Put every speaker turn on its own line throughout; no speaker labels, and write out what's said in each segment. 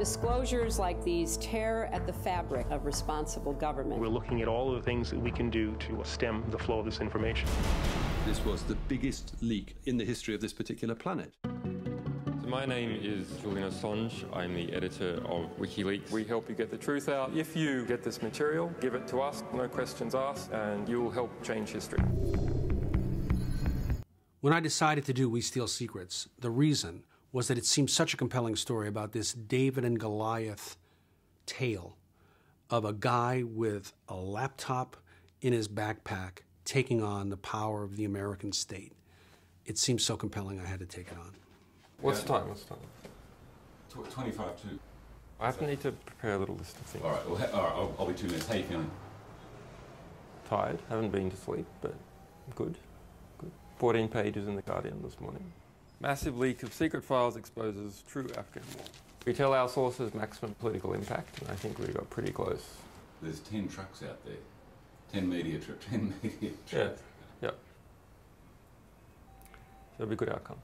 Disclosures like these tear at the fabric of responsible government.
We're looking at all of the things that we can do to stem the flow of this information.
This was the biggest leak in the history of this particular planet.
My name is Julian Assange. I'm the editor of WikiLeaks. We help you get the truth out. If you get this material, give it to us, no questions asked, and you'll help change history.
When I decided to do We Steal Secrets, the reason was that it seemed such a compelling story about this David and Goliath tale of a guy with a laptop in his backpack taking on the power of the American state. It seemed so compelling I had to take it on.
What's the time?
25 to.
I need to prepare a little list of things.
All right, well, I'll be 2 minutes. How you feeling?
Tired. Haven't been to sleep, but good. 14 pages in The Guardian this morning. Massive leak of secret files exposes true Afghan war. We tell our sources maximum political impact, and I think we got pretty close.
There's 10 trucks out there. 10 media trucks.
Yeah. Yep. So it'll be a good outcome.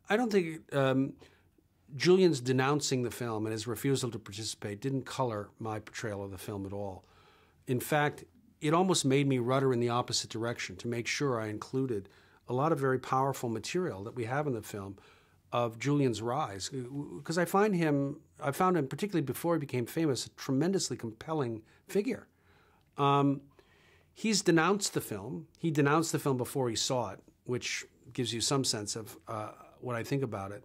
I don't think Julian's denouncing the film and his refusal to participate didn't color my portrayal of the film at all. In fact, it almost made me rudder in the opposite direction to make sure I included a lot of very powerful material that we have in the film of Julian's rise. Because I found him, particularly before he became famous, a tremendously compelling figure. He's denounced the film. He denounced the film before he saw it, which gives you some sense of what I think about it,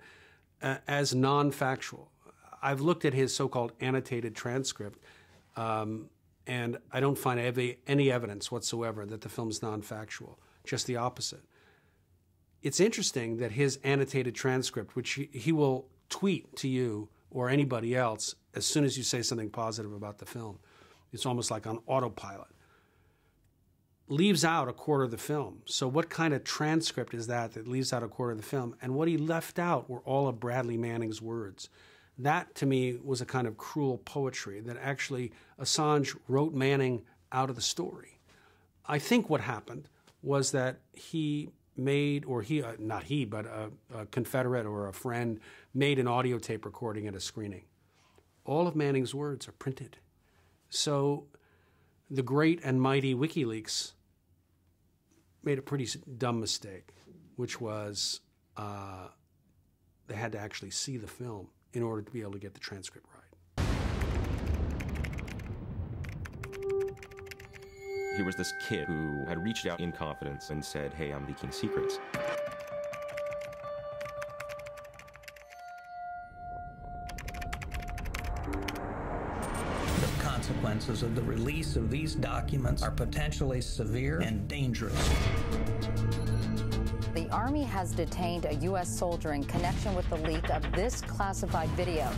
as non-factual. I've looked at his so-called annotated transcript, and I don't find any evidence whatsoever that the film's non-factual, just the opposite. It's interesting that his annotated transcript, which he will tweet to you or anybody else as soon as you say something positive about the film, it's almost like on autopilot, leaves out a quarter of the film. So what kind of transcript is that leaves out a quarter of the film? And what he left out were all of Bradley Manning's words. That, to me, was a kind of cruel poetry, that actually Assange wrote Manning out of the story. I think what happened was that he made, or not he, but a confederate or a friend made an audio tape recording at a screening. All of Manning's words are printed. So the great and mighty WikiLeaks made a pretty dumb mistake, which was they had to actually see the film in order to be able to get the transcript right.
He was this kid who had reached out in confidence and said, hey, I'm leaking secrets.
The consequences of the release of these documents are potentially severe and dangerous.
The Army has detained a U.S. soldier in connection with the leak of this classified video.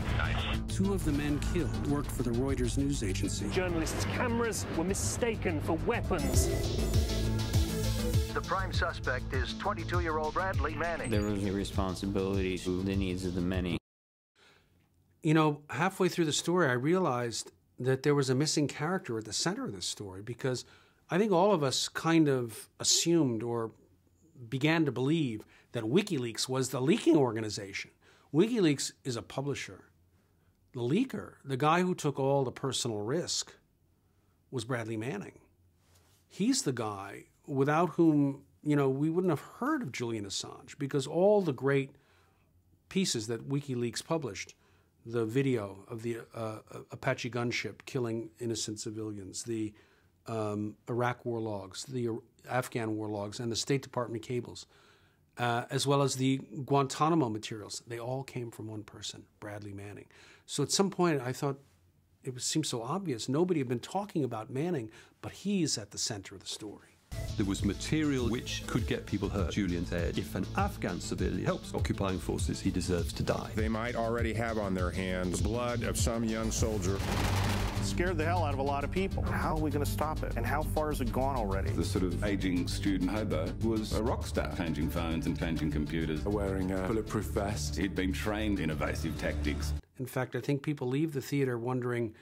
Two of the men killed worked for the Reuters news agency.
Journalists' cameras were mistaken for weapons.
The prime suspect is 22-year-old Bradley Manning.
There was a responsibility to the needs of the many.
You know, halfway through the story, I realized that there was a missing character at the center of this story, because I think all of us kind of assumed or began to believe that WikiLeaks was the leaking organization. WikiLeaks is a publisher. The leaker, the guy who took all the personal risk, was Bradley Manning. He's the guy without whom, you know, we wouldn't have heard of Julian Assange, because all the great pieces that WikiLeaks published, the video of the Apache gunship killing innocent civilians, the Iraq war logs, the Afghan war logs, and the State Department cables, as well as the Guantanamo materials, they all came from one person, Bradley Manning. So at some point I thought it seemed so obvious. Nobody had been talking about Manning, but he's at the center of the story.
There was material which could get people hurt. Julian said, if an Afghan civilian helps occupying forces, he deserves to die.
They might already have on their hands the blood of some young soldier.
It scared the hell out of a lot of people. How are we going to stop it? And how far has it gone already?
The sort of aging student hobo was a rock star, changing phones and changing computers.
Wearing a bulletproof vest.
He'd been trained in evasive tactics.
In fact, I think people leave the theater wondering,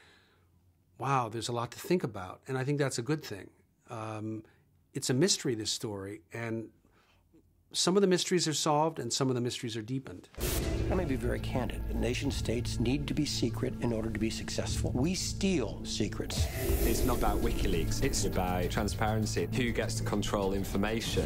wow, there's a lot to think about. And I think that's a good thing. It's a mystery, this story, and some of the mysteries are solved and some of the mysteries are deepened.
Let me be very candid. Nation states need to be secret in order to be successful. We steal secrets.
It's not about WikiLeaks. It's about transparency. Who gets to control information?